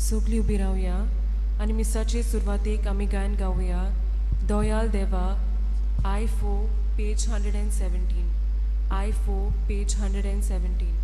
सगळीं उबी रावया आनी मिसाचे सुरवातेक आमी गायन गावया दोयाल देवा I4 page 117 I4 page 117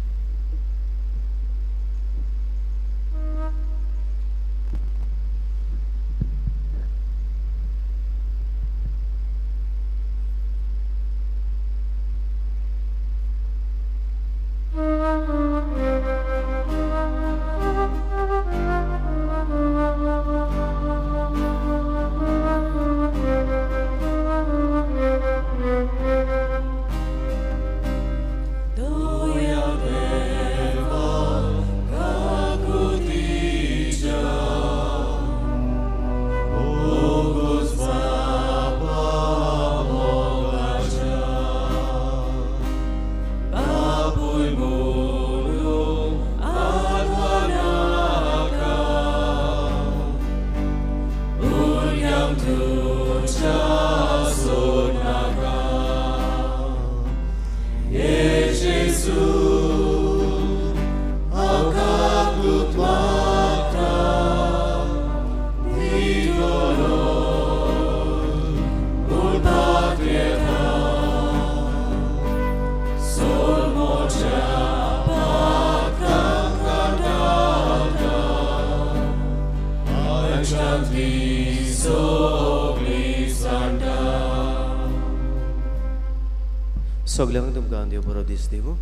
सगळ्यांक तुमकां देव बरो दीस दिवं.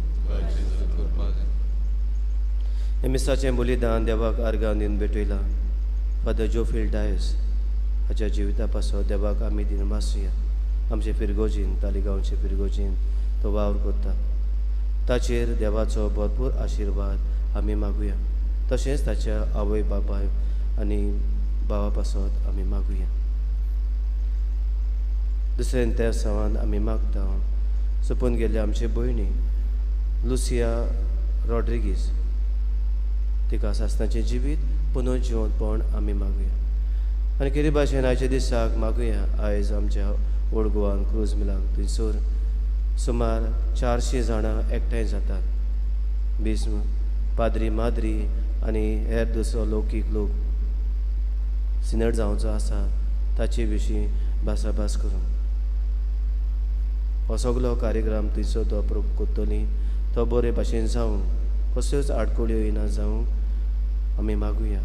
हे मिसाचें बलिदान देवाक आर्गां दिवन भेटयलां. फादर जोफिल डायस हाच्या जिविता पासत देवाक आमी दिन वासुया. आमचे फिरगोजीन तालिगांवचे फिरगोजीन तो वावर करता. ताचेर देवाचो भरपूर आशिर्वाद आमी मागुया. तशेंच ताच्या आवय बापाय आनी भावा पासत आमी मागुया. दुसऱ्या त्या सवान आमी मागता सोपून गेल्ले आमचे भयणी लुसिया रॉड्रिगीस तिका सासणाचें जिवीत पुनर्जिवंतपण आमी मागुया. आनी कितें भाशेन आयच्या दिसाक मागुया आयज आमच्या ओल्ड गोवान क्रूज मिलाक थंयसर सुमार 400 जाणां एकठांय जातात. बिस्म पाद्री माद्री आनी हेर दुसरो लौकीक लोक सिनड जावचो आसा ताचे विशीं भासाभास करूं. हो सगलो कार्यक्रम थंयसर तो करतली तो बरे भाशेन जावं कसल्योच आडखळ्यो येना जावं आमी मागुया.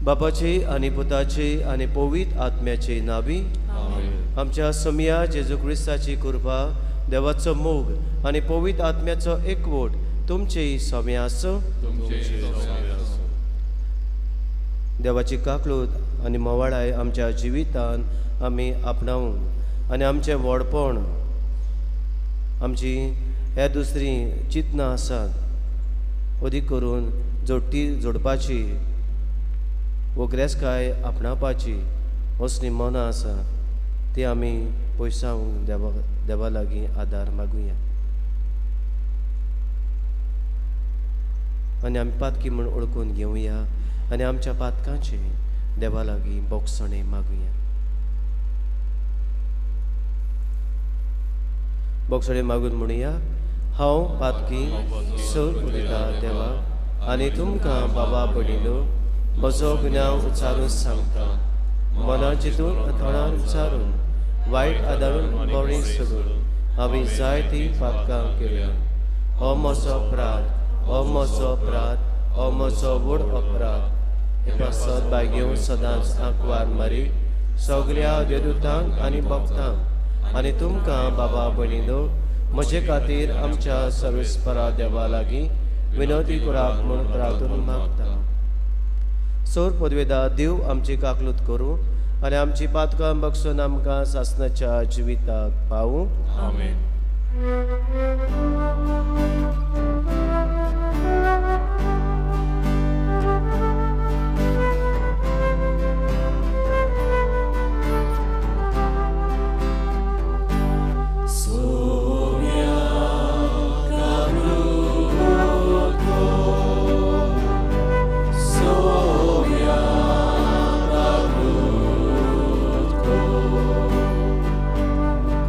बापाचे आनी पुताचे आनी पवित्र आत्म्याचे नावी आमच्या समिया जेजू क्रिस्ताची कृपा देवाचो मोग आनी पवित्र आत्म्याचो एकवट तुमचेय सौम्या आसूं. देवाची काकलूत आनी मोवाळाय आमच्या जिवितान आमी आपणावूं आनी आमचें व्हडपण आमची हे दुसरी चिंतना आसात अदीक करून जोडपाची वगरेसकाय आपणावपाची असली मनां आसा ती आमी पयसावूंक देवा लागीं आदार मागुया. आनी आमी पातकी म्हूण ओळखून घेवया आनी आमच्या पातकांचे देवा लागीं बोगसणे मागुया. बोगसणे मागून म्हणुया हांव पातकी सर उदिता देवा आनी तुमकां बाबा भयणीनो म्हजो गुन्यांव उचारून सांगता. मना चिंतून थोडान उचारून वायट आदारून बरें सोडून हांवें जायतीं पातकां केल्या. हो म्हजो अपराध हो म्हजो अपराध हो म्हजो व्हड अपराध. हे पासत बायग्यो सदांच आंकवार मारी सगळ्या देदूतांक आनी भक्तांक आनी तुमकां बाबा भयणीनो म्हजे खातीर आमच्या सर्वेस्परा देवा लागीं विनवती कराक म्हूण प्रार्थना मागता. सोर पदवेदा देव आमची काकलूत करूं आनी आमची पातकां बक्षून आमकां सासणाच्या जिविताक पावूं. आमेन.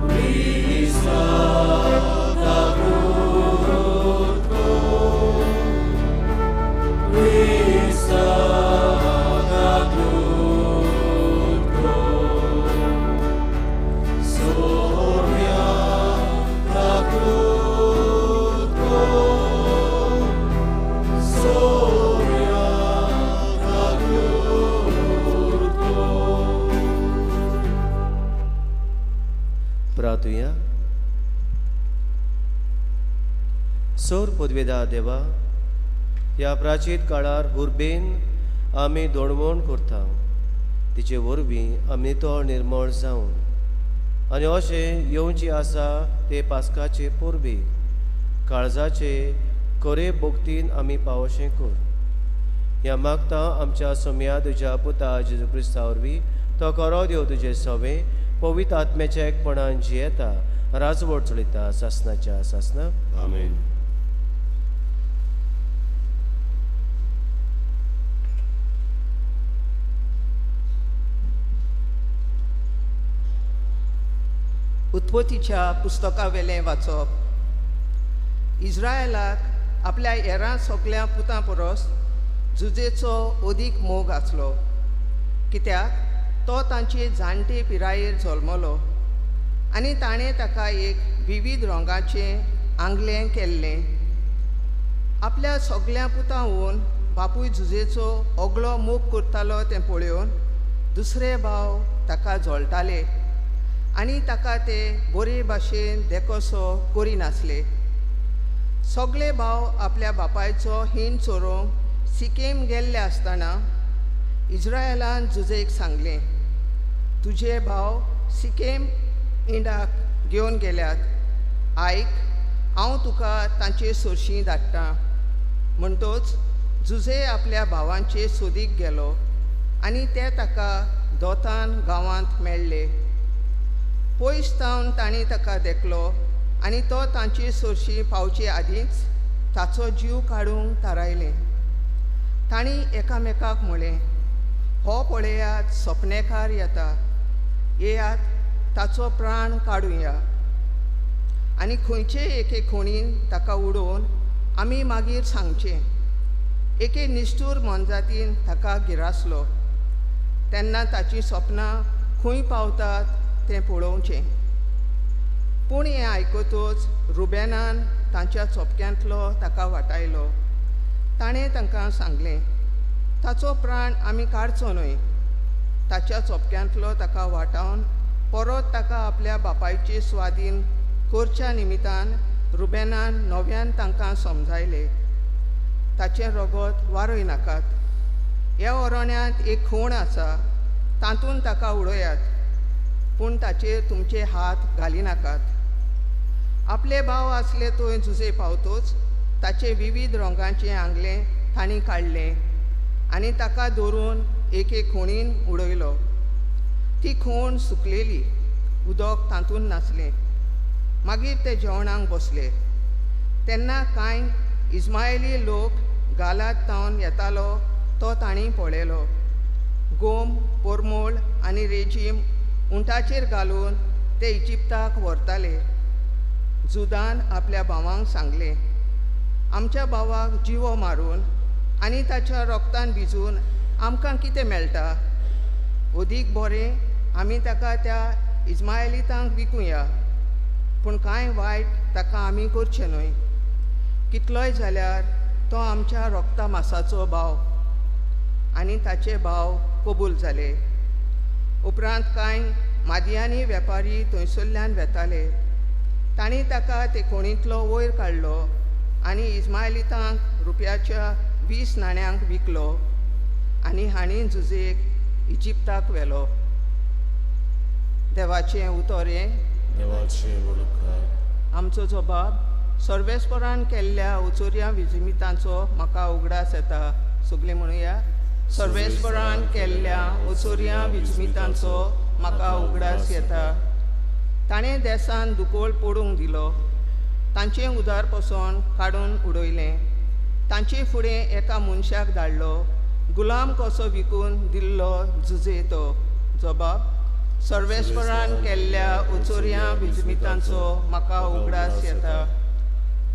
Krista, प्रार्थुया. सोर पदवेदा देवा, ह्या प्राचीन काळार हुरबेन आमी दोणवण करता, तिचे वरवीं आमी तो निर्मळ जावन आनी अशें येवची आसा ते पास्काचे पोरबी काळजाचे खरे भोगतीन आमी पावोशें कर. ह्या मागता आमच्या सोम्या तुज्या पुता जेजू क्रिस्ता वरवीं तो खरो देव तुजे सवे पवित्र आत्म्याच्या एकपणान जियेता, राजवट चलयता सासनाच्या सासना. आमेन. उत्पत्तीच्या पुस्तका वेलें वाचप. इस्रायलाक आपल्या हेरां सगळ्या पुतां परस जुजेचो अदीक मोग आसलो, कित्याक तो तांचे जाणटे पिरायेर जल्मलो आनी ताणें ताका एक विविध रंगाचें आंगलें केल्लें. आपल्या सगळ्या पुतांवून बापूय जुजेचो ओगलो मोग करतालो तें पळोवन दुसरे भाव ताका जोळटाले आनी ताका ते बरे भाशेन देखोसो करिनासले. सगळे भाव आपल्या बापायचो हिण चोरूंक सिकेम गेल्ले आसतना इस्रायलान जुजेक सांगलें, तुजे भाव सिकेम इंडाक घेवन गेल्यात, आयक हांव तुका तांचे सोरशीं धाडटां. म्हणटच जुजे आपल्या भावांचे सोदीक गेलो आनी ते ताका दोतान गांवांत मेळ्ळे. पयस तावन तांणी ताका देखलो आनी तो तांचे सोरशीं पावचे आदींच ताचो जीव काडूंक थारायलें. तांणी एकामेकाक म्हळें, हो पळयात सपनेकार येता, येयात ताचो प्राण काडुया आनी खंयचे एके खोणीन ताका उडोवन आमी मागीर सांगचें. एके निश्ठूर मनजातीन ताका गिरासलो तेन्ना ताची सपनां खंय पावतात तें पळोवचें. पूण हें आयकतूच रुबेनान तांच्या चोपक्यांतलो ताका वाटायलो. ताणें तांकां सांगलें, ताचो प्राण आमी काडचो न्हय. ताच्या चोपक्यांतलो ताका वाटावन परत ताका आपल्या बापायचे स्वाधीन करच्या निमित्तान रुबेनान नव्यान तांकां समजायलें, ताचें रगत वारय नाकात. ह्या ओरोण्यांत एक खूण आसा, तातूंत ताका उडयात, पूण ताचेर तुमचे हात घालिनाकात. आपले भाव आसले थंय जुजे पावतोच ताचे विविध रंगाचें आंगलें तांणी काडलें आनी ताका धरून एके खोणीन उडयलो. ती खूण सुकलेली, उदक तातूंत नासलें. मागीर ते जेवणाक बसले तेन्ना कांय इस्माएली लोक गालात तावन येतालो तो तांणी पळयलो. गोम, पोरमोळ आनी रेजीम उंटाचेर घालून ते इजिप्ताक व्हरताले. जुदान आपल्या भावांक सांगलें, आमच्या भावाक जिवो मारून आनी ताच्या रोगतान भिजून आमकां कितें मेळटा? अदीक बरें आमी ताका त्या इस्माएलितांक विकुया, पूण कांय वायट ताका आमी करचें न्हय. कितलोय जाल्यार तो आमच्या रोगता मासाचो भाव. आनी ताचे भाव कबूल जाले. उपरांत कांय मादियानी वेपारी थंयसरल्यान वेताले. तांणी ताका ते कोणींतलो वयर काडलो आनी इस्माएलितांक रुपयाच्या 20 नाण्यांक विकलो आनी हांणी जुजेक इजिप्ताक व्हेलो. देवाचें उतोरें. देवाचें वळखार. आमचो जबाब. सर्वेस्परान केल्ल्या उचोऱ्या विजिमितांचो म्हाका उगडास येता. सगळीं म्हणुया, सर्वेस्परान केल्ल्या उचोऱ्या विजिमितांचो म्हाका उगडास येता. ताणें देसान दुकोळ पडूंक दिलो, तांचें उदार पसून काडून उडयलें. तांचे फुडें एका मनशाक धाडलो, गुलाम कसो विकून दिल्लो जुजे तो. जबाब. सर्वेस्परान केल्ल्या उचोऱ्या विजिमितांचो म्हाका उगडास येता.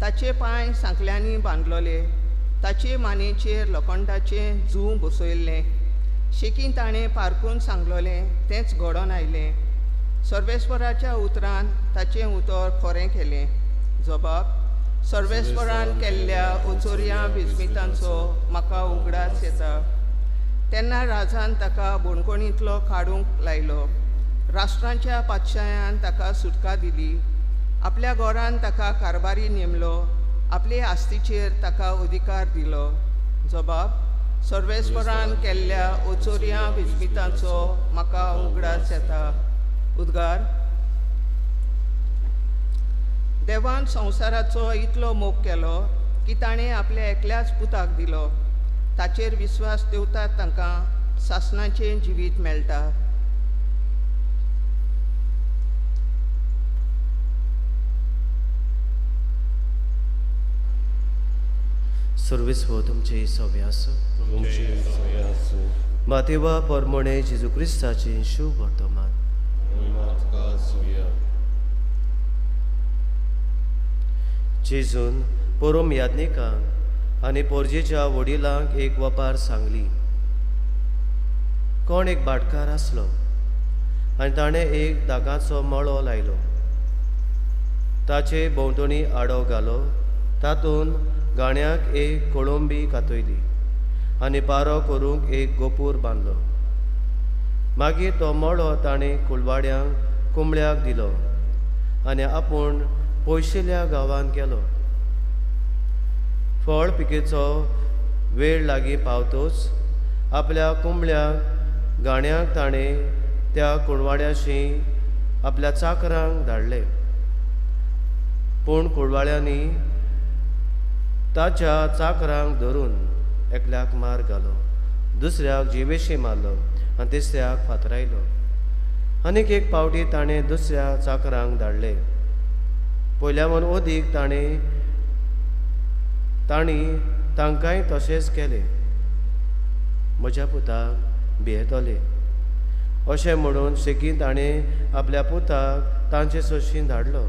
ताचे पांय सांकल्यांनी बांदलोले, ताचे मानेचेर लोखंडाचें जूं बसयल्लें. शेकीन ताणें पारकून सांगलोलें तेंच घडोवन आयलें. सर्वेस्पराच्या उतरान ताचें उतर खरें केलें. जबाब. सर्वेस्परान केल्ल्या उचोऱ्या विजिमितांचो म्हाका उगडास येता. तेन्ना राजान ताका बोणकोणींतलो काडूंक लायलो. राष्ट्रांच्या पातशायान ताका सुटका दिली, आपल्या घोरान ताका कारभारी नेमलो, आपले आस्तीचेर ताका अधिकार दिलो. जबाब: सर्वेस्परान केल्ल्या ओचोऱ्या विजमितांचो म्हाका उगडास येता. उद्गार: देवान संवसाराचो इतलो मोग केलो की ताणें आपल्या एकल्याच पुताक दिलो. ताचेर विस्वास दवरतात तांकां सासणाचें जिवीत मेळटा. सर्वेस्व तुमचे सव्या आसूं. तुमचे सगळे आसूं. मातेवा परमणे जेजू क्रिस्ताचें शुभ वर्तमान. तुका सोया. जेजून परम याज्ञिकांक आनी पोरजेच्या वडिलांक एक वपार सांगली. कोण एक भाटकार आसलो आनी ताणें एक दागाचो मळो लायलो. ताचे भोंवतणी आडो घालो. तातूंत गाण्याक एक कोळंबी कातयली आनी पारो करूंक एक गोपूर बांदलो. मागीर तो मळो ताणें कुलवाड्यांक कुंबळ्याक दिलो आनी आपूण पयशिल्ल्या गांवांत गेलो. फळ पिकेचो वेळ लागीं पावतोच आपल्या कुंबळ्याक गाण्याक ताणें त्या कुळवाड्याशी आपल्या चाकरांक धाडले. पूण कुळवाड्यांनी ताच्या चाकरांक धरून एकल्याक मार घालो, दुसऱ्याक जिवेशी मारलो आनी तिसऱ्याक फातरायलो. आनीक एक पावटी ताणें दुसऱ्या चाकरांक धाडले. पयल्यावन ओदीक तांणी तांकांय तशेंच केलें. म्हज्या पुताक भियेतले अशें म्हणून शेकीन ताणें आपल्या पुताक तांचे सोशीन धाडलो.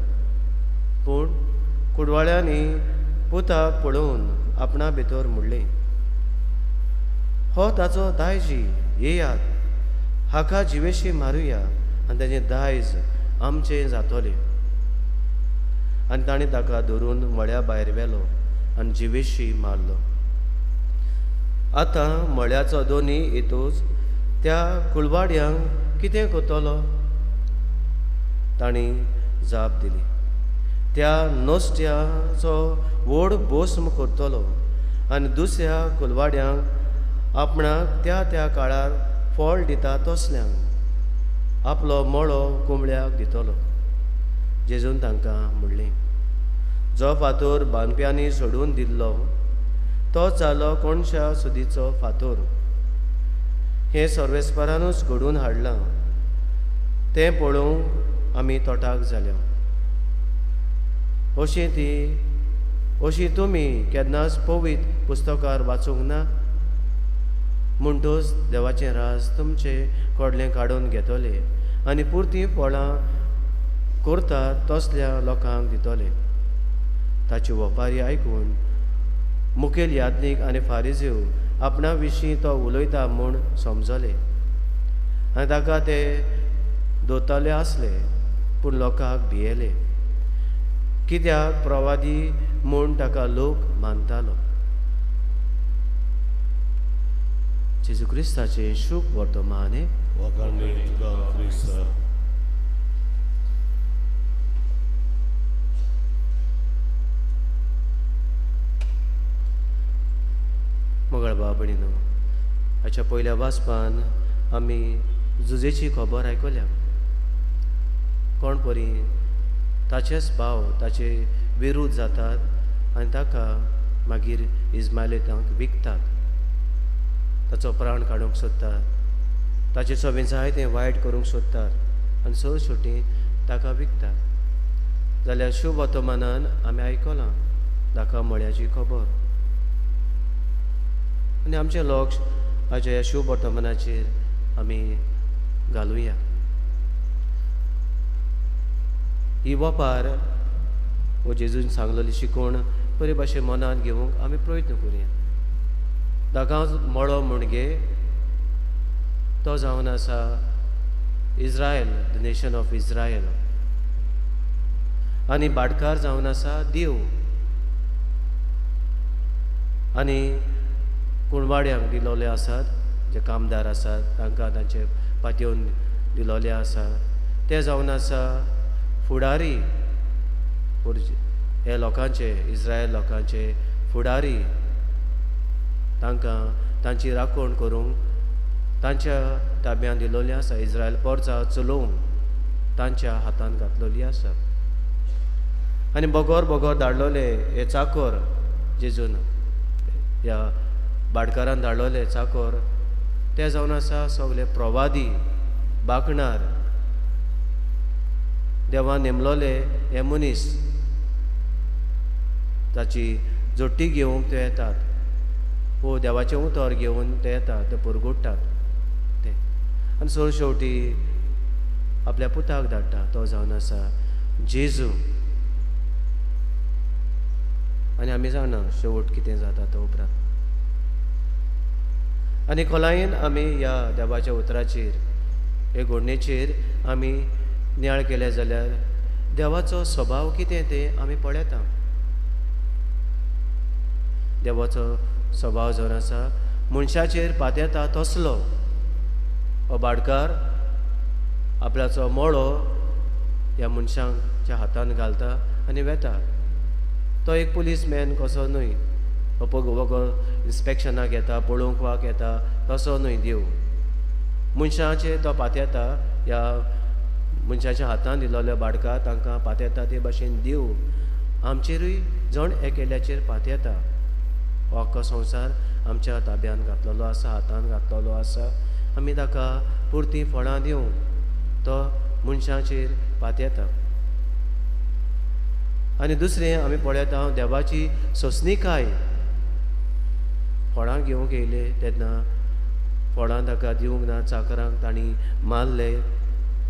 पूण कुडवाळ्यांनी पुताक पळोवन आपणा भितर म्हणलें, हो ताचो दायजी, येयात, हाका जिवेशी मारुया आनी ताचें दायज आमचें जातलें. आनी ताणें ताका धरून मळ्या भायर व्हेलो आनी जिवेशी मारलो. आतां मळ्याचो दोनी हेतूच त्या कुळवाड्यांक कितें कोत्तलो? तांणी जाप दिली, त्या नोस्त्याचो व्हड भस्म करतलो आनी दुसऱ्या कुलवाड्यांक आपणाक त्या काळार फळ दिता तसल्यांक आपलो मळो कुंबळ्याक दितलो. जेजून तांकां म्हणलें, जो फातोर बांदप्यांनी सोडून दिल्लो तो जालो कोणशा सुदीचो फातोर. हें सर्वेस्परानूच घडून हाडलां. तें पळोवंक आमी तोटाक जाल्या. अशी तुमी केन्नाच पवित्र पुस्तकार वाचूंक ना. म्हणटूच देवाचें राज तुमचे कोडलें काडून घेतले आनी पुर्ती फळां करतात तसल्या लोकांक दितले. ताची वपारी आयकून मुखेल याज्ञीक आनी फारिझेव आपणा विशीं तो उलयता म्हूण समजले आनी ताका ते दोतले आसले, पूण लोकांक भियेले, कित्याक प्रवादी म्हूण ताका लोक मानतालो. जेजू क्रिस्ताचें शुभ वर्तमान. वखाणी तुका क्रिस्ता. मंगळ बाबणीनो, हाच्या पयल्या वाचपान आमी झुजेची खबर आयकल्या. कोण परी ताचेच भाव ताचे विरुद्ध जातात आनी ताका मागीर इस्मायलीतांक विकतात. ताचो प्राण काडूंक सोदतात, ताचे सगळें जाय तें वायट करूंक सोदतात आनी चड शेवटी ताका विकतात. जाल्यार शुभ वर्तमानान आमी आयकलां ताका मळ्याची खबर. आनी आमचें लक्ष हाच्या ह्या शुभ वर्तमानाचेर आमी घालुया. ही वपार वो जेजून सांगलेली शिकोवण बरे भाशेन मनांत घेवंक आमी प्रयत्न करुया. ताका मळो म्हणगे तो जावन आसा Israel, the nation of Israel, आनी भाटकार जावन आसा देव. आनी कुणवाड्यांक दिलोले आसात, जे कामदार आसात तांकां तांचे पातयेवन दिलोले आसात. ते जावन आसा फुडारी हे लोकांचे इस्रायल लोकांचे फुडारी तांकां तांची राखण करूंक तांच्या ताब्यांत दिलोली आसा इस्रायल पोरसां चलोवंक तांच्या हातांत घातलोली आसा आनी बोगोर धाडलोले हे चाकोर जेजून ह्या भाटकारान धाडलोले चाकोर ते जावन आसा सगळे प्रवादी बाकणार देवान नेमलोले हे मनीस ताची जोड्टी घेवंक ते येतात वो देवाचें उतर घेवन ते येतात ते पुरगुडटात ते आनी सो शेवटी आपल्या पुताक धाडटा तो जावन आसा जेजू आनी आमी जाणा शेवट कितें जाता तो उपरांत आनी खोलायेन आमी ह्या देवाच्या उतराचेर हे घडणेचेर आमी नियाळ केले जाल्यार देवाचो स्वभाव कितें तें आमी पळयता देवाचो स्वभाव जो आसा मनशाचेर पातयता तसलो हो भाटकार आपल्याचो मोळो ह्या मनशांच्या हातान घालता आनी वेता तो एक पुलीसमॅन कसो न्हय वगो इन्स्पेक्शनाक येता पळोवंक वाक येता तसो न्हय देव मनशाचेर तो पातयता ह्या मनशाच्या हातान दिलोले भाटकार तांकां पातयता ते भाशेन देव आमचेरूय जण एकेल्याचेर पातयता हो आख्खो संवसार आमच्या ताब्यान घातलेलो आसा हातान घातलेलो आसा आमी ताका पुर्ती फळां दिवंक तो मनशाचेर पातयता आनी दुसरें आमी पळयता देवाची सोंसणीकाय फळां घेवंक येयले तेन्ना फळां ताका दिवंक ना चाकरांक तांणी मारले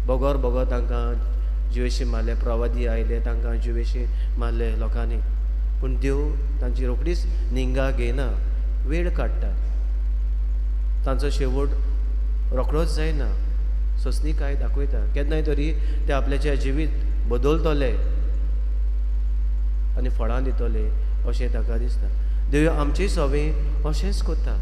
बोगोर तांकां जिवेशी मारले प्रवादी आयले तांकां जिवेशी मारले लोकांनी पूण देव तांची रोखडीच निंगा घेयना वेळ काडटा तांचो शेवट रोखडोच जायना सोंसणीकाय दाखयता केन्नाय तरी ते आपल्याचें जिवीत बदलतले आनी फळां दितले अशें ताका दिसता देव आमची सवय अशेंच कोत्ता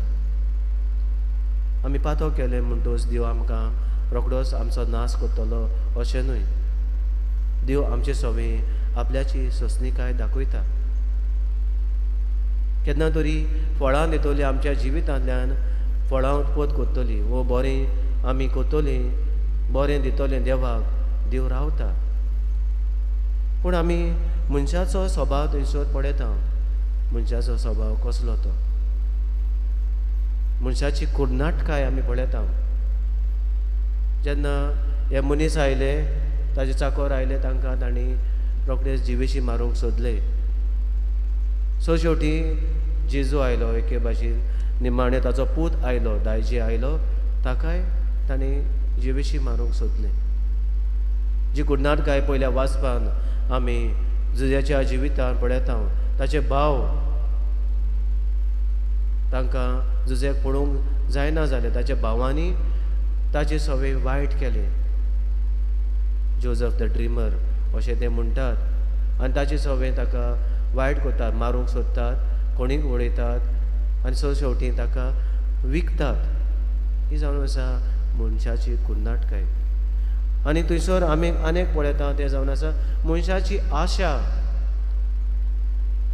आमी पातो केले म्हणटच देव आमकां रोखडोच आमचो नाश कोत्तलो अशें न्हय देव आमचे सवय आपल्याची सोंसणीकाय दाखयता केन्ना तरी फळां दितली आमच्या जिवितांतल्यान फळां उत्पत कोत्तली वो बरें आमी कोत्तली बरें दितलें देवाक देव रावता पूण आमी मनशाचो स्वभाव थंयसर पळयता मनशाचो स्वभाव कसलो तो मनशाची कुडनाटकाय आमी पळयता जेन्ना हे मनीस आयले ताजे चाकोर आयले तांकां तांणी रोखडेच जिवेशी मारूंक सोदले सो शेवटी जेजू आयलो एके भाशेन निमाणे ताचो पूत आयलो दायजी आयलो ताकाय तांणी जिवेशी मारूंक सोदले जी कुडनाटकाय पयल्या वाचपान आमी जुजाच्या जिवितान पळयता ताचे भाव तांकां जुजेक पळोवंक जायना जालें ताच्या भावांनी ताची सवय वायट केली जोझफ द ड्रिमर अशें ते म्हणटात आनी ताची सवय ताका वायट कोतात मारूंक सोदतात कोणीक उडयतात आनी सो शेवटी ताका विकतात ही जावन आसा मनशाची कुडनाटकाय आनी थंयसर आमी आनेक पळयता तें जावन आसा मनशाची आशा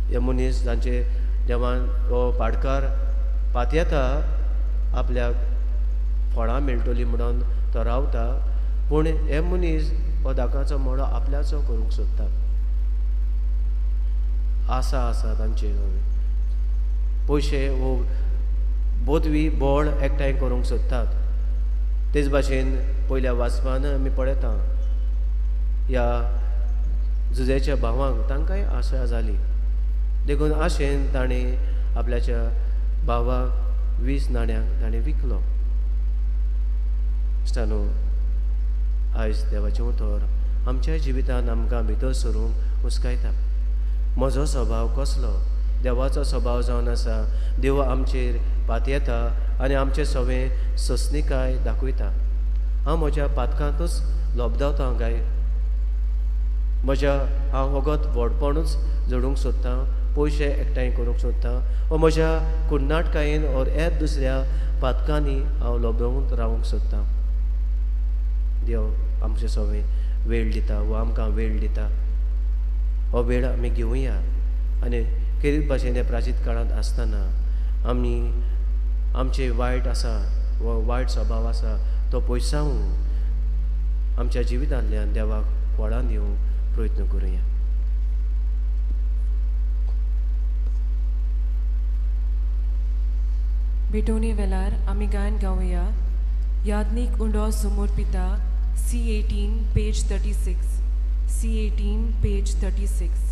हे मनीस जांचे देवान हो भाटकार पातयेता आपल्याक फळां मेळटलीं म्हणून तो रावता पूण हे मनीस हो दाकाचो मोडो आपल्याचो करूंक सोदता आसा तांचे पयशे वो बोदवी बोड एकठांय करूंक सोदतात तेच भाशेन पयल्या वाचपान आमी पळयता ह्या जुजेच्या भावांक तांकांय आशा जाली देखून आशेन ताणें आपल्याच्या भावाक 20 नाण्यांक ताणें विकलो न्हू आयज देवाचें उतर आमच्या जिवितान आमकां भितर सरूंक उस्कायता म्हजो स्वभाव कसलो देवाचो स्वभाव जावन आसा देव आमचेर पातयेता आनी आमचे सवय सोंसणीकाय दाखयता हांव म्हज्या पातकांतूच लोबदावता काय हांव वगत व्हडपणूच जोडूंक सोदतां पयशे एकठांय करूंक सोदतां वा म्हज्या कुडनाटकायेन ओर हेर दुसऱ्या पातकांनी हांव लोबदावून रावूंक सोदतां देव आमचे सगळे वेळ दिता वो आमकां वेळ दिता हो वेळ आमी घेवया आनी खेरीत भाशेन प्राचीत काळांत आसतना आमी आमचे वायट आसा वो वायट स्वभाव आसा तो पयसावूं आमच्या जिवितांतल्यान देवाक वळान दिवंक प्रयत्न करुया. बेटोनी वेलार आमी गायन गावया यादनीक उंडो समोर पिता C18 पेज 36 C18 पेज 36.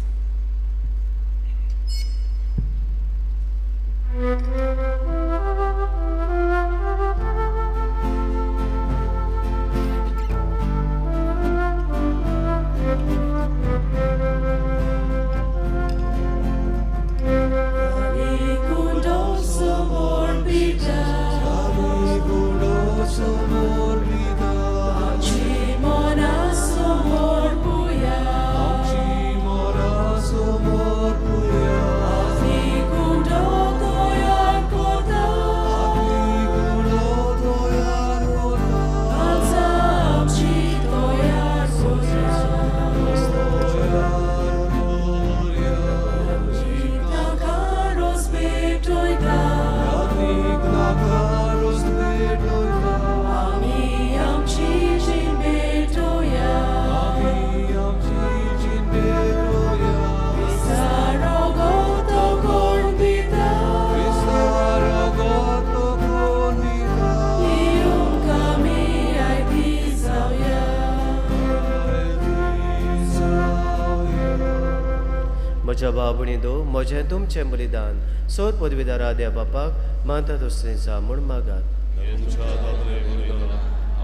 म्हज्या बाबणी दो म्हजें तुमचें बलिदान सोद पदवीदारा देव बापाक मानता दुसरेंचा म्हूण मागात. तुमच्या दादले बलिदान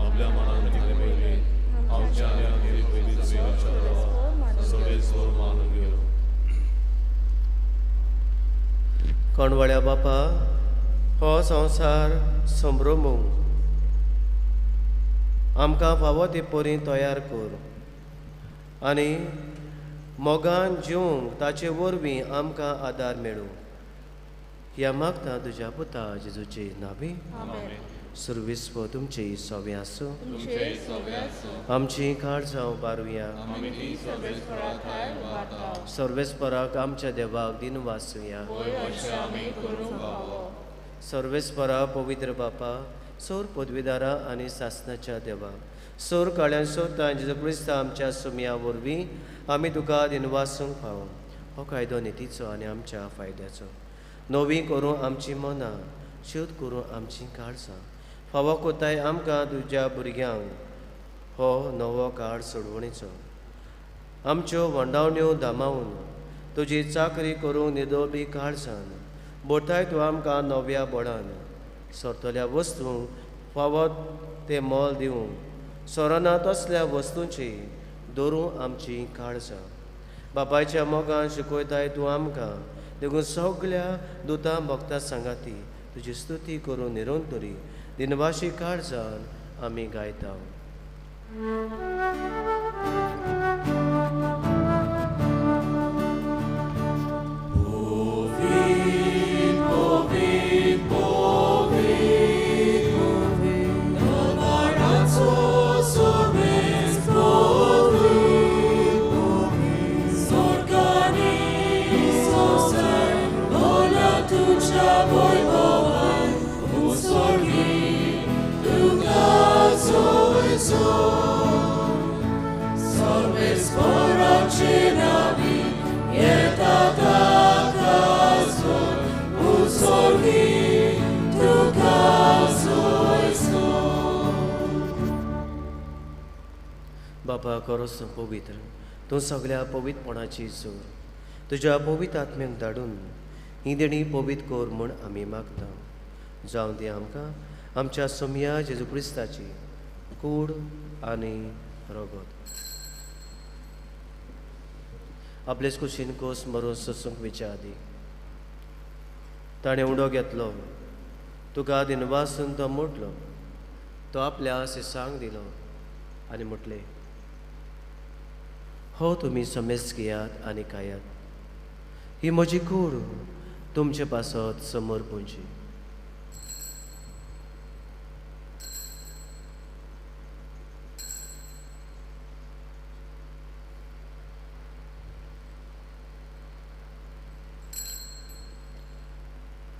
आपल्या मनान दिले पयली आमच्या आनी गेली पयली देवाच्या देवा सगळे स्वर मानून घेवं. कोणवळ्या बापा हो संवसार संभ्रमूंक आमकां फावो ती परी तयार कर आनी मोगान जिवंक ताचे वरवीं आमकां आदार मेळूं ह्या मागता तुज्या पुता जेजूचे नांवी. सर्विस्व तुमची सोबे आसूं आमची काळजां उबारुया सर्वेस्पराक आमच्या देवाक दिन वाचुया. सर्वेस्परा पवित्र बापा सोर पदवीदारा आनी सासणाच्या देवा सोर काळ्यान सोदता जेजू क्रिस्त आमच्या सुमया वरवीं आमी तुका दिनवासूंक पावूं हो कायदो नितीचो आनी आमच्या फायद्याचो नवी करूं आमची मनां शुद्ध करूं आमची काळजां फावो कोताय आमकां तुज्या भुरग्यांक हो नवो काळ सोडवणेचो आमच्यो वंडावण्यो धामावन तुजी चाकरी करूंक निदोबी काळजान बोटाय तूं आमकां नव्या बळान सोरतल्या वस्तूंक फावो ते मोल दिवंक सोरना तसल्या वस्तूंची दवरूं आमची काळजां बापायच्या मोगान शिकयताय तूं आमकां देखून सगळ्या दुतां भक्तां सांगाती तुजी स्तुती करून निरंतरी दिनवाशी काळजान आमी गायता. बापा खरोच पवित्र तूं सगळ्या पवित्रपणाची जोर तुज्या पवित्र आत्म्याक धाडून ही देणी पवित्र कोर म्हूण आमी मागता. जावं ती आमकां आमच्या सोमया जेजू क्रिस्ताची कूड आनी रगत आपलेच कुशीन कोस मरून सोसूंक विचारली ताणें उडो घेतलो तुका दिनवासून तो मोडलो तो आपल्या सिसांक दिलो आनी म्हटलें हो तुमी समेस घेयात आनी खायात ही म्हजी कूड तुमचे पासत समोर पोंची.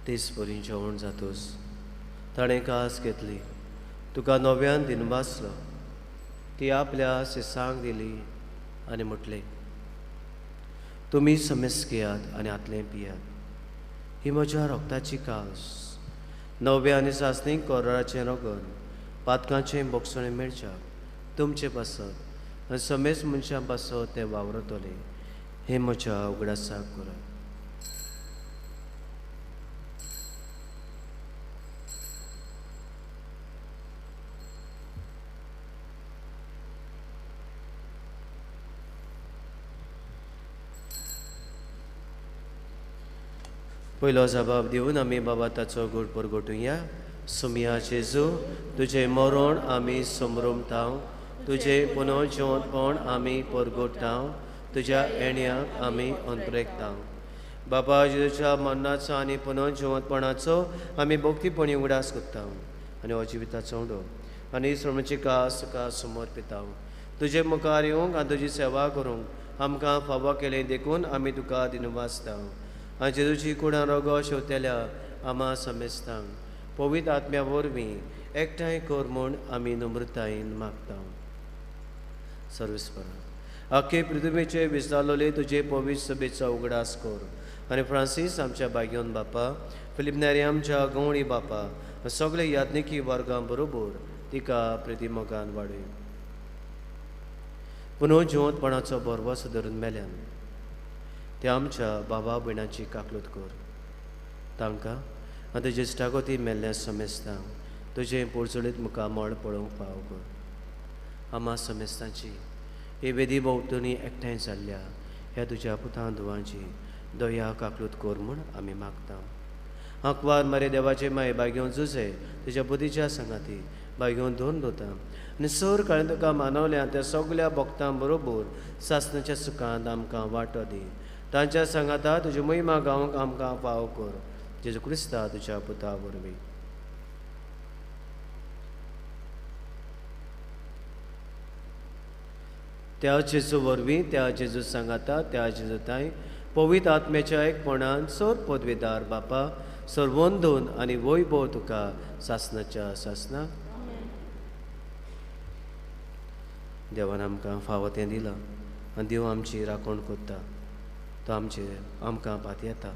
दीस बरी जेवण जातोच ताणें कास घेतली, तुका नव्यान दिनवासलो, ती आपल्या सिसांक दिली आनी म्हटलें, तुमी समेस घेयात आनी आतलें पियात, ही म्हज्या रोगताची कास, नव्या आनी सासणीक कोराचें रगत, पातकांचें बोगसणें मेळच्याक तुमचें पासत आनी समेस मनशां पासत तें वावरतले, हे म्हज्या उगडासाक करात. पयलो जबाब दिवन आमी बाबा ताचो घोट परगोटुया. सुमिया जेजू, तुजें मरण आमी समरुमताव, तुजें पुनर्जिवनपण आमी परगोटाव, तुज्या येण्याक आमी अंतरेकताव. बाबा जेजूच्या मरणाचो आनी पुनर्जिवनपणाचो आमी भोक्तीपणी उगडास करता आनी हो जिविताचो उडो आनी श्रमाची कास तुका समर्पिताव. तुजे मुखार येवंक आनी तुजी सेवा करूंक आमकां फावो केलें देखून आमी तुका दिनवासताव. आनी जेजूची कुडां रोगो शेवतेल्या आमा समेस्तांक पवित्र आत्म्या वरवीं एकठांय कर म्हूण आमी नम्रतायेन मागता. सर्वेस्परा आख्खे पृथ्वीचे विस्तारलोले तुजे पवित्र सभेचो उगडास कर आनी फ्रांसीस आमच्या बागेवन बापा, फिलीप नेरी आमच्या गवळी बापा, सगळे याज्ञिकी वर्गां बरोबर तिका प्रतिमोगान वाडय. पुनर्जिवंतपणाचो बरवसो धरून मेल्यान ते आमच्या बाबा भयणांची काकलूत कर. तांकां आनी तुजे इश्टागोती मेल्ल्या समेस्तां तुजें पोरचुळीत मुखामळ पळोवंक फाव कर. आमा समेस्तांची ही वेदी भोंवतणी एकठांय जाल्ल्या ह्या तुज्या पुतां धुवांची दया काकलूत कर म्हूण आमी मागता. आंकवार मरे देवाचे माय बागेवन झुजे तुज्या बुदीच्या संगाती बागेवन दोन दोता आनी सर काळें तुका मानवल्या त्या सगळ्या भक्तां बरोबर सासणाच्या सुखांत आमकां वांटो दी. तांच्या सांगाता तुजी महिमा गावंक आमकां फाव कर. जेजू क्रिस्ता तुज्या पुता वरवीं. त्या जेजू वरवीं, त्या जेजू सांगाता, त्या जेजू ताई पवित्र आत्म्याच्या एकपणान सर पदवेदार बापा सर्वोंदोन आनी वैभव तुका सासणाच्या सासणाक देवान आमकां फावो तें दिलां आनी देव आमची राखण करता. तो आमकां पात येता.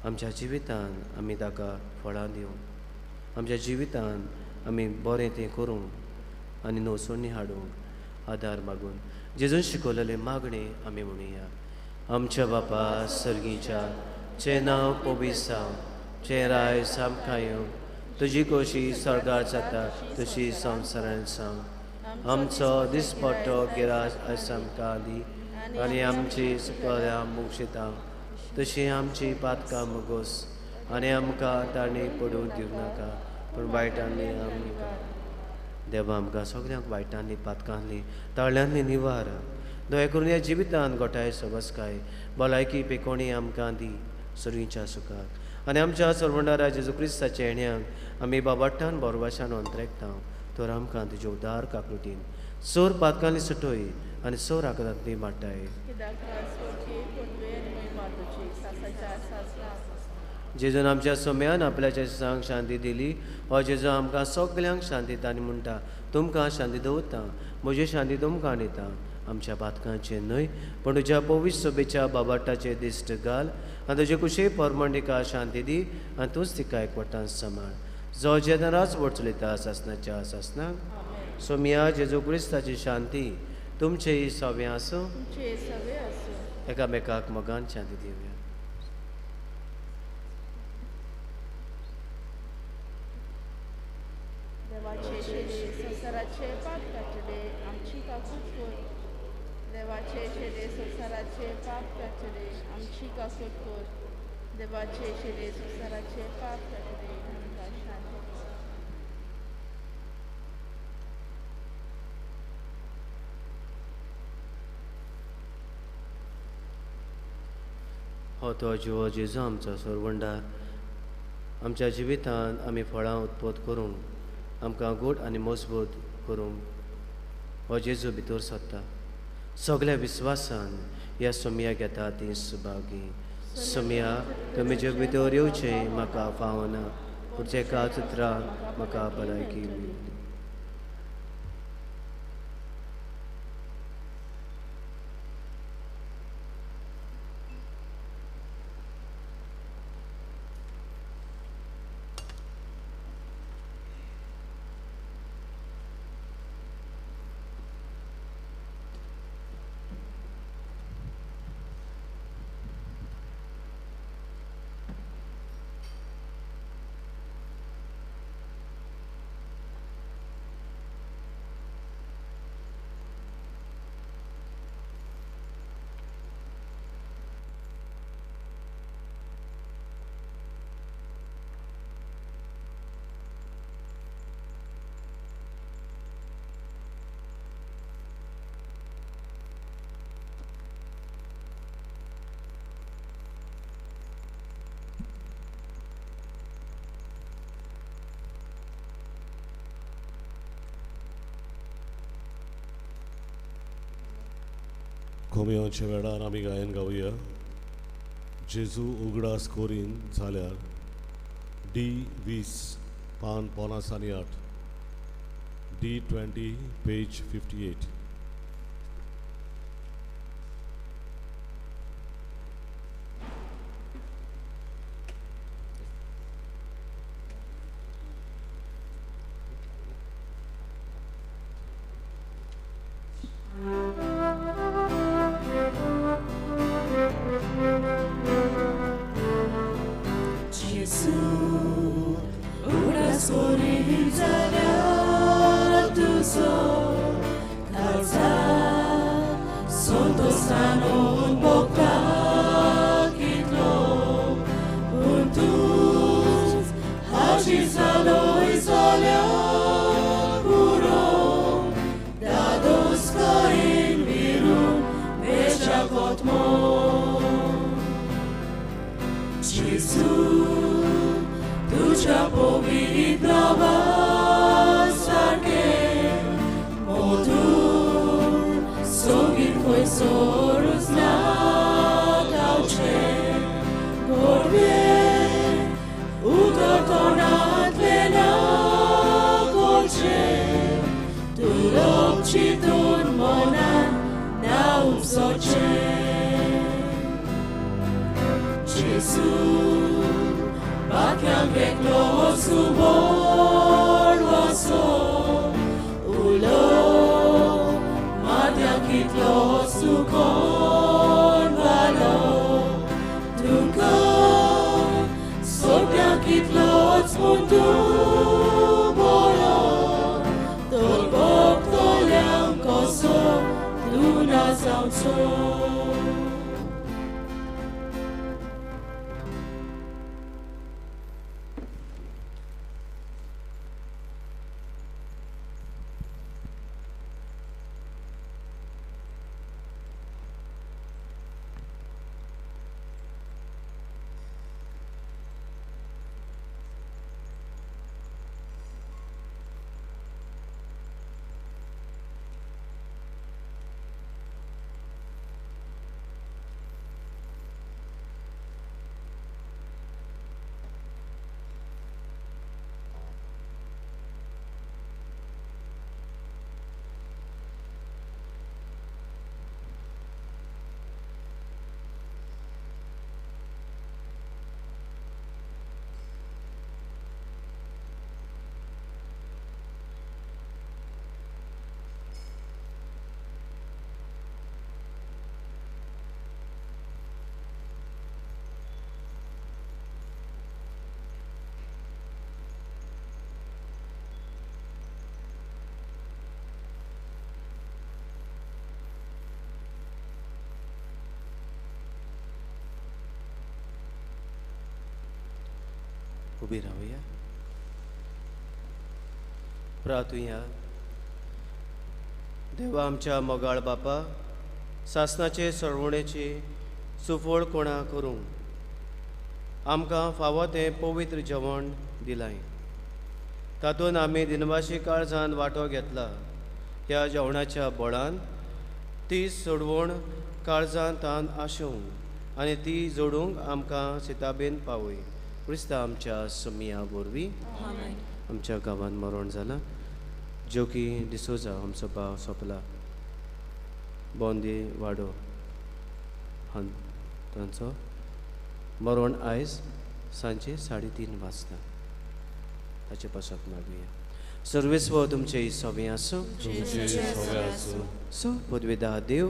आमच्या जिवितान आमी ताका फळां दिवंक, आमच्या जिवितान आमी बरें तें करूंक आनी नोसोणी हाडूंक आदार मागून जेजून शिकयलेले मागणे आमी म्हणुया. आमच्या बापा सर्गीच्या चे नांव पवित्र जावं, चे राय सामकां येवं, तुजी खोशी स्वर्गार जाता तशी संवसारांत जावं. आमचो दिसपट्टो गिरास आयज आमकां दी आनी आमची सुकऱ्यां मुगशिता तशी आमची पातकां मुगोस आनी आमकां ताणी पडून दिवं नाका पूण वायटांनी आमकां. देवा आमकां सगळ्यांक वायटांनी पातकांनी ताळ्यांनी निवार. दया करून ह्या जिवितान गोठाय सबसकाय भलायकी पेकोणी आमकां दी सर्वीच्या सुखाक आनी आमच्या सर्वंडारा जेजू क्रिस्ताच्या येण्याक आमी बाबाट्टान बोरवाशान अंतरेकता. तर आमकां तुजे उदार काकलुटीन सोर पातकांनी सुटोय आनी सोर आकारांतली माट्टाय. जेजून आमच्या सोम्यान आपल्याच्या सांग शांती दिली. हो जेजू आमकां सगल्यांक शांती ताणी म्हणटा, तुमकां शांती दवरता, म्हजी शांती तुमकां दिता. आमच्या पातकांचे न्हय पण तुज्या पवित्र सभेच्या बाबाटाचे दिश्ट घाल आनी तुजे कुशे परमंडिका शांती दी आनी तूंच तिका एकवटान सांबाळ. जो जेदराच वचलिता सासणाच्या सासणाक सोम्या जेजू क्रिस्ताची शांती तुमचेय सवे आसूं. एकामेकाक मोगान शांती दिवया. देवाचे शेले संसाराचे पाप काटले आमची काकूट कर. देवाचे शेले संसाराचे पाप काटले आमची काकूट कर. देवाचे शेले संसाराचे पाप काटले आमकां शांती. हो तो जिवो जेजू आमचो सर्वंडार आमच्या जिवितान आमी फळां उत्पत करूंक आमकां गोड आनी मजबूत करूंक हो जेजू भितर सोदता. सगळ्या विस्वासान ह्या सोम्या घेता ती सुभागी. सुम्या तुमी जग भितर येवचें म्हाका फावना पूण जेकाच उतराक म्हाका भलायकी मेळटली. कोमयोच्या वेळार आमी गायन गावया. जेजू उगडास कोरीन जाल्यार D20 पान 58, D20 पेज 58. उभी राहूया. प्रार्थूया. देवा आमच्या मोगाळ बापा, सासणाचे सरवणेची सुफोळ कोणा करूं आमकां फावो तें पवित्र जेवण दिलाय. तातूंत आमी दिनवाशी काळजान वांटो घेतला. ह्या जेवणाच्या बोळान ती सोडवण काळजांत आसूं आनी ती जोडूंक आमकां सिताबेन पावय. क्रिस्ता आमच्या समिया बोरवी आमेन. आमच्या गांवांत मरण जालां. जोकी डिसोजा आमचो भाव सोंपला. बोंदे वाडो तांचो मरण आयज सांजे 3:30 वाजता. ताचे पासत मागुया. सर्वेस्व तुमचे सवे आसूं. सो पदवेदा देव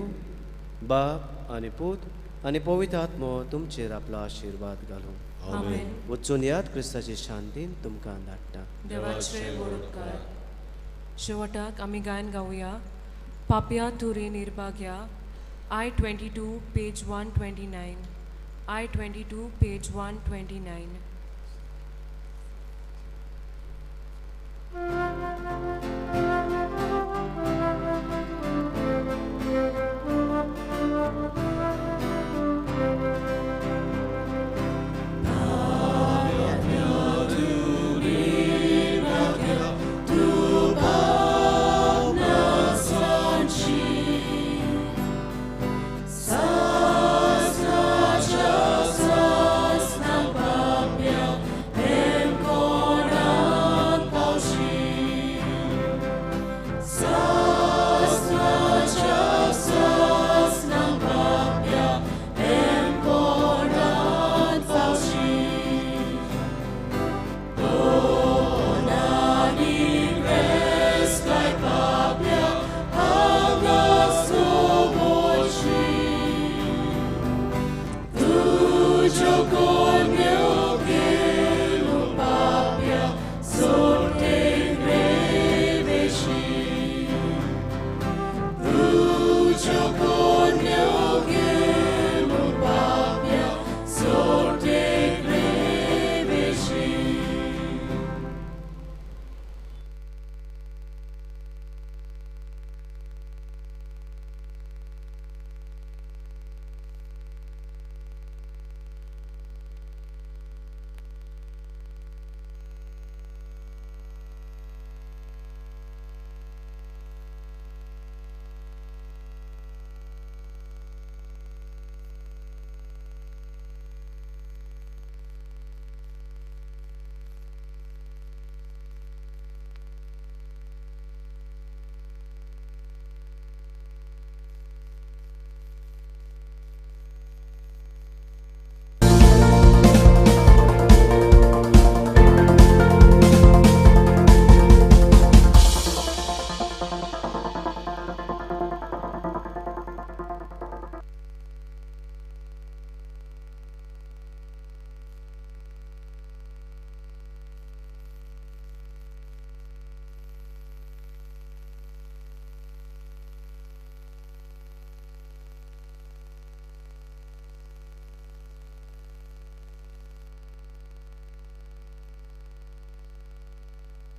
बाप आनी पूत आनी पवित्र आत्मो तुमचेर आपलो आशिर्वाद घालूं. आमेन. वचून यात क्रिस्ताची शांतीन तुमकां धाडटा. देवाचे बरोबर. शेवटाक आमी गायन गावया. पापया तुरे निर्भाग्या. I-22 page 129. I-22 page 129.